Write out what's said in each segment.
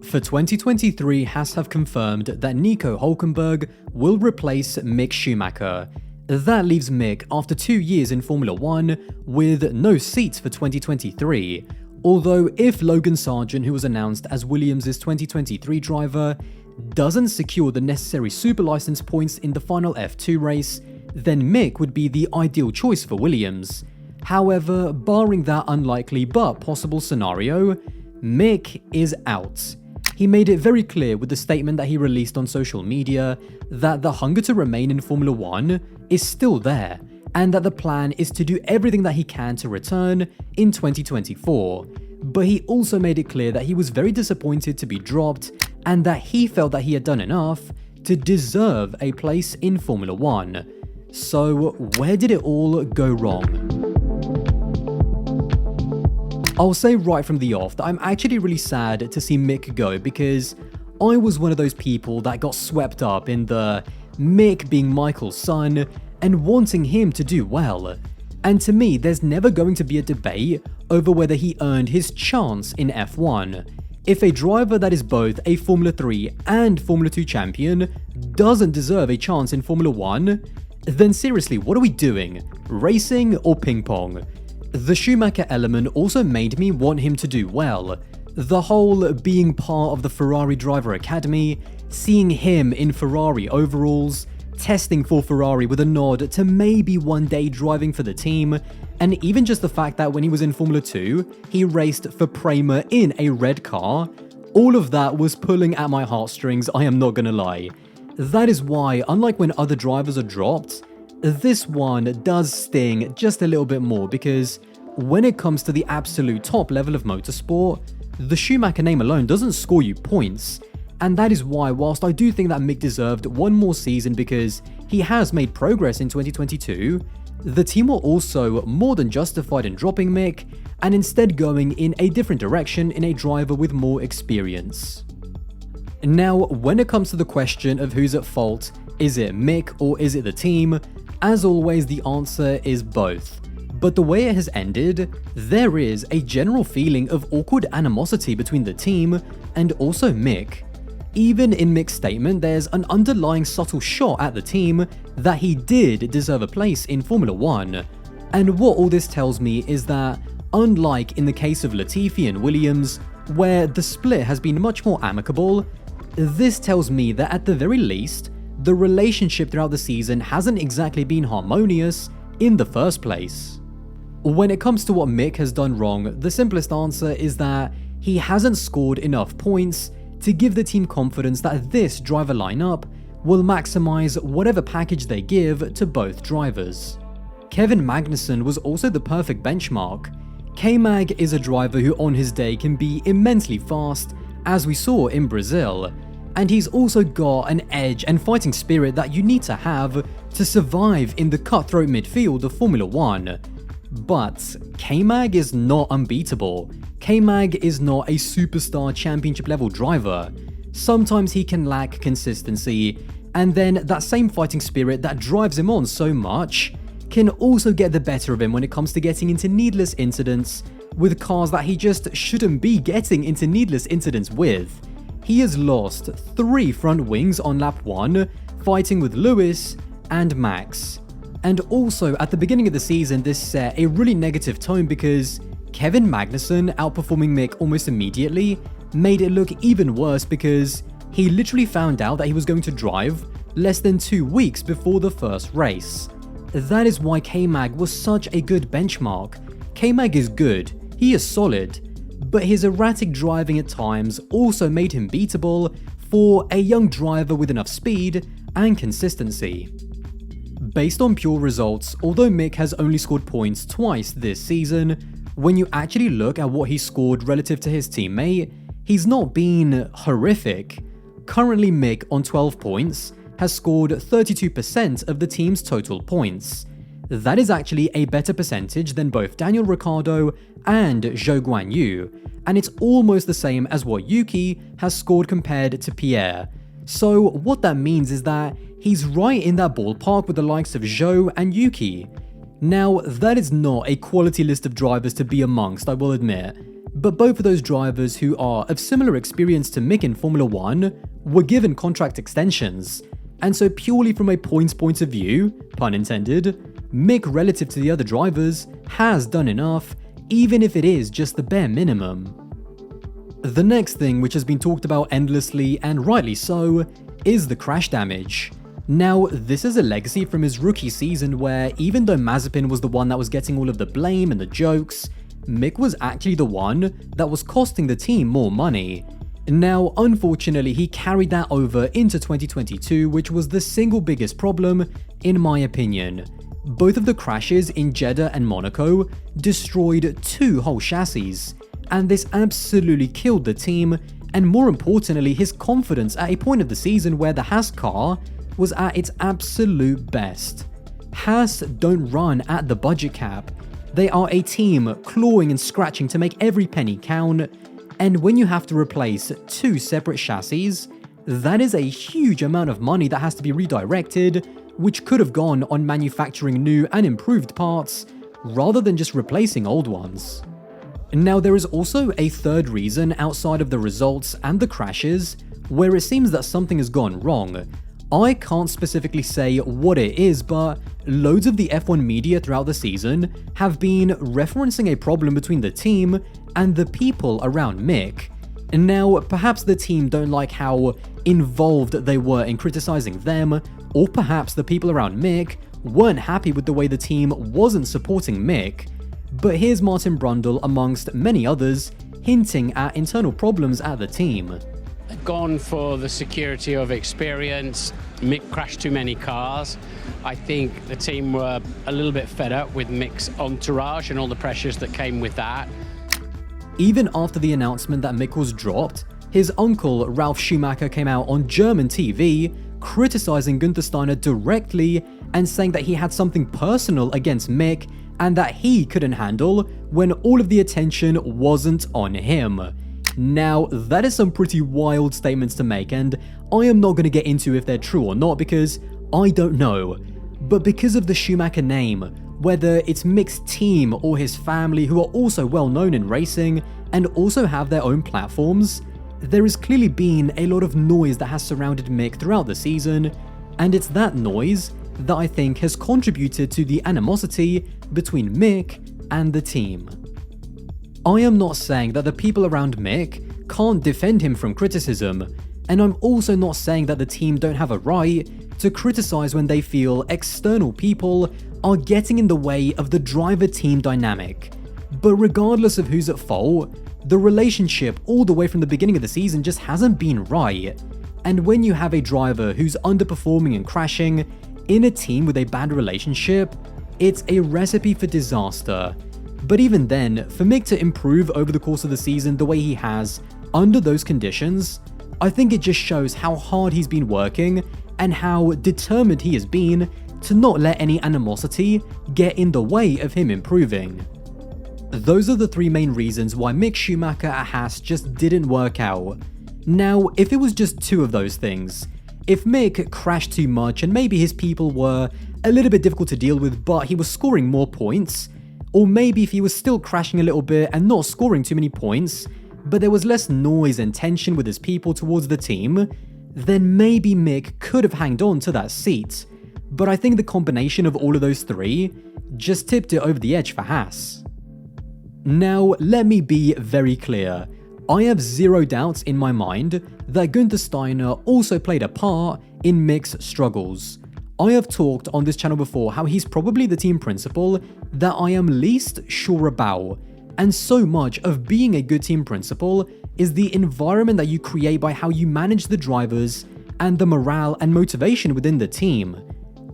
For 2023, Haas have confirmed that Nico Hülkenberg will replace Mick Schumacher. That leaves Mick after 2 years in Formula 1 with no seats for 2023. Although if Logan Sargent, who was announced as Williams' 2023 driver, doesn't secure the necessary super license points in the final F2 race, then Mick would be the ideal choice for Williams. However, barring that unlikely but possible scenario, Mick is out. He made it very clear with the statement that he released on social media that the hunger to remain in Formula 1 is still there, and that the plan is to do everything that he can to return in 2024. But he also made it clear that he was very disappointed to be dropped, and that he felt that he had done enough to deserve a place in Formula 1. So where did it all go wrong? I'll say right from the off that I'm actually really sad to see Mick go, because I was one of those people that got swept up in the Mick being Michael's son and wanting him to do well. And to me, there's never going to be a debate over whether he earned his chance in F1. If a driver that is both a Formula 3 and Formula 2 champion doesn't deserve a chance in Formula 1, then seriously, what are we doing? Racing or ping pong? The Schumacher element also made me want him to do well. The whole being part of the Ferrari Driver Academy, seeing him in Ferrari overalls, testing for Ferrari with a nod to maybe one day driving for the team, and even just the fact that when he was in Formula 2, he raced for Prema in a red car, all of that was pulling at my heartstrings, I am not gonna lie. That is why, unlike when other drivers are dropped, this one does sting just a little bit more, because when it comes to the absolute top level of motorsport, the Schumacher name alone doesn't score you points. And that is why, whilst I do think that Mick deserved one more season because he has made progress in 2022, the team were also more than justified in dropping Mick and instead going in a different direction in a driver with more experience. Now, when it comes to the question of who's at fault, is it Mick or is it the team? As always, the answer is both. But the way it has ended, there is a general feeling of awkward animosity between the team and also Mick. Even in Mick's statement, there's an underlying subtle shot at the team that he did deserve a place in Formula 1. And what all this tells me is that, unlike in the case of Latifi and Williams, where the split has been much more amicable, this tells me that at the very least, the relationship throughout the season hasn't exactly been harmonious in the first place. When it comes to what Mick has done wrong, the simplest answer is that he hasn't scored enough points to give the team confidence that this driver lineup will maximize whatever package they give to both drivers. Kevin Magnussen was also the perfect benchmark. K-Mag is a driver who on his day can be immensely fast, as we saw in Brazil, and he's also got an edge and fighting spirit that you need to have to survive in the cutthroat midfield of Formula 1. But K-Mag is not unbeatable. K-Mag is not a superstar championship level driver. Sometimes he can lack consistency, and then that same fighting spirit that drives him on so much can also get the better of him when it comes to getting into needless incidents with cars that he just shouldn't be getting into needless incidents with. He has lost 3 front wings on lap 1, fighting with Lewis and Max. And also, at the beginning of the season, this set a really negative tone because Kevin Magnussen outperforming Mick almost immediately made it look even worse because he literally found out that he was going to drive less than 2 weeks before the first race. That is why K-Mag was such a good benchmark. K-Mag is good, he is solid, but his erratic driving at times also made him beatable for a young driver with enough speed and consistency. Based on pure results, although Mick has only scored points twice this season, when you actually look at what he scored relative to his teammate, he's not been horrific. Currently Mick on 12 points has scored 32% of the team's total points. That is actually a better percentage than both Daniel Ricciardo and Zhou Guanyu, and it's almost the same as what Yuki has scored compared to Pierre. So what that means is that he's right in that ballpark with the likes of Zhou and Yuki. Now, that is not a quality list of drivers to be amongst, I will admit, but both of those drivers, who are of similar experience to Mick in Formula 1, were given contract extensions. And so purely from a points point of view, pun intended, Mick relative to the other drivers has done enough, even if it is just the bare minimum. The next thing, which has been talked about endlessly, and rightly so, is the crash damage. Now, this is a legacy from his rookie season where, even though Mazepin was the one that was getting all of the blame and the jokes, Mick was actually the one that was costing the team more money. Now, unfortunately, he carried that over into 2022, which was the single biggest problem, in my opinion. Both of the crashes in Jeddah and Monaco destroyed 2 whole chassis, and this absolutely killed the team, and more importantly, his confidence at a point of the season where the Haas car was at its absolute best. Haas don't run at the budget cap. They are a team clawing and scratching to make every penny count, and when you have to replace 2 separate chassis, that is a huge amount of money that has to be redirected, which could have gone on manufacturing new and improved parts, rather than just replacing old ones. Now, there is also a third reason outside of the results and the crashes, where it seems that something has gone wrong. I can't specifically say what it is, but loads of the F1 media throughout the season have been referencing a problem between the team and the people around Mick. And now, perhaps the team don't like how involved they were in criticizing them, or perhaps the people around Mick weren't happy with the way the team wasn't supporting Mick. But here's Martin Brundle, amongst many others, hinting at internal problems at the team. They've gone for the security of experience. Mick crashed too many cars. I think the team were a little bit fed up with Mick's entourage and all the pressures that came with that. Even after the announcement that Mick was dropped, his uncle Ralf Schumacher came out on German TV criticizing Günther Steiner directly and saying that he had something personal against Mick and that he couldn't handle when all of the attention wasn't on him. Now, that is some pretty wild statements to make, and I am not going to get into if they're true or not because I don't know. But because of the Schumacher name, whether it's Mick's team or his family, who are also well known in racing and also have their own platforms, there has clearly been a lot of noise that has surrounded Mick throughout the season, and it's that noise that I think has contributed to the animosity between Mick and the team. I am not saying that the people around Mick can't defend him from criticism, and I'm also not saying that the team don't have a right to criticize when they feel external people are getting in the way of the driver-team dynamic. But regardless of who's at fault, the relationship all the way from the beginning of the season just hasn't been right. And when you have a driver who's underperforming and crashing in a team with a bad relationship, it's a recipe for disaster. But even then, for Mick to improve over the course of the season the way he has under those conditions, I think it just shows how hard he's been working and how determined he has been to not let any animosity get in the way of him improving. Those are the 3 main reasons why Mick Schumacher at Haas just didn't work out. Now, if it was just 2 of those things, if Mick crashed too much and maybe his people were a little bit difficult to deal with but he was scoring more points, or maybe if he was still crashing a little bit and not scoring too many points, but there was less noise and tension with his people towards the team, then maybe Mick could have hanged on to that seat. But I think the combination of all of those 3 just tipped it over the edge for Haas. Now, let me be very clear. I have zero doubts in my mind that Günther Steiner also played a part in Mick's struggles. I have talked on this channel before how he's probably the team principal that I am least sure about, and so much of being a good team principal is the environment that you create by how you manage the drivers and the morale and motivation within the team.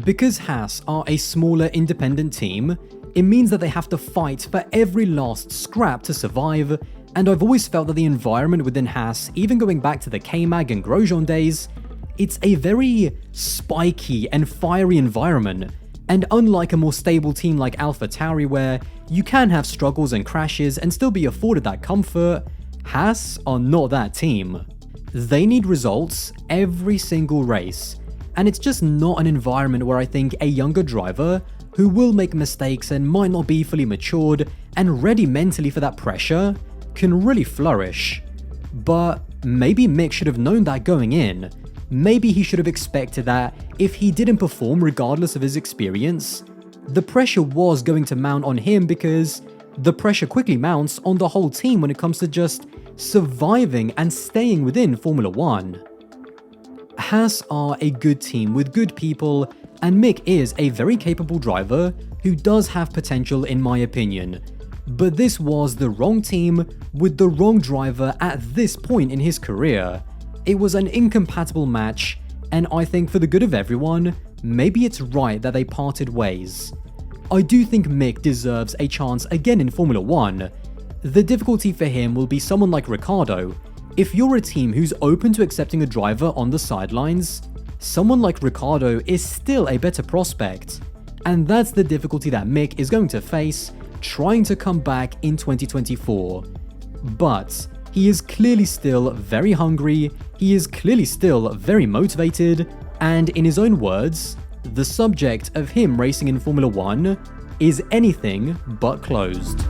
Because Haas are a smaller independent team, it means that they have to fight for every last scrap to survive, and I've always felt that the environment within Haas, even going back to the K-Mag and Grosjean days, it's a very spiky and fiery environment, and unlike a more stable team like AlphaTauri where you can have struggles and crashes and still be afforded that comfort, Haas are not that team. They need results every single race, and it's just not an environment where I think a younger driver who will make mistakes and might not be fully matured and ready mentally for that pressure can really flourish. But maybe Mick should have known that going in. Maybe he should have expected that if he didn't perform regardless of his experience, the pressure was going to mount on him, because the pressure quickly mounts on the whole team when it comes to just surviving and staying within Formula 1. Haas are a good team with good people, and Mick is a very capable driver who does have potential in my opinion. But this was the wrong team with the wrong driver at this point in his career. It was an incompatible match, and I think for the good of everyone, maybe it's right that they parted ways. I do think Mick deserves a chance again in Formula 1. The difficulty for him will be someone like Ricciardo. If you're a team who's open to accepting a driver on the sidelines, someone like Ricciardo is still a better prospect. And that's the difficulty that Mick is going to face trying to come back in 2024. But he is clearly still very hungry, he is clearly still very motivated, and in his own words, the subject of him racing in Formula 1 is anything but closed.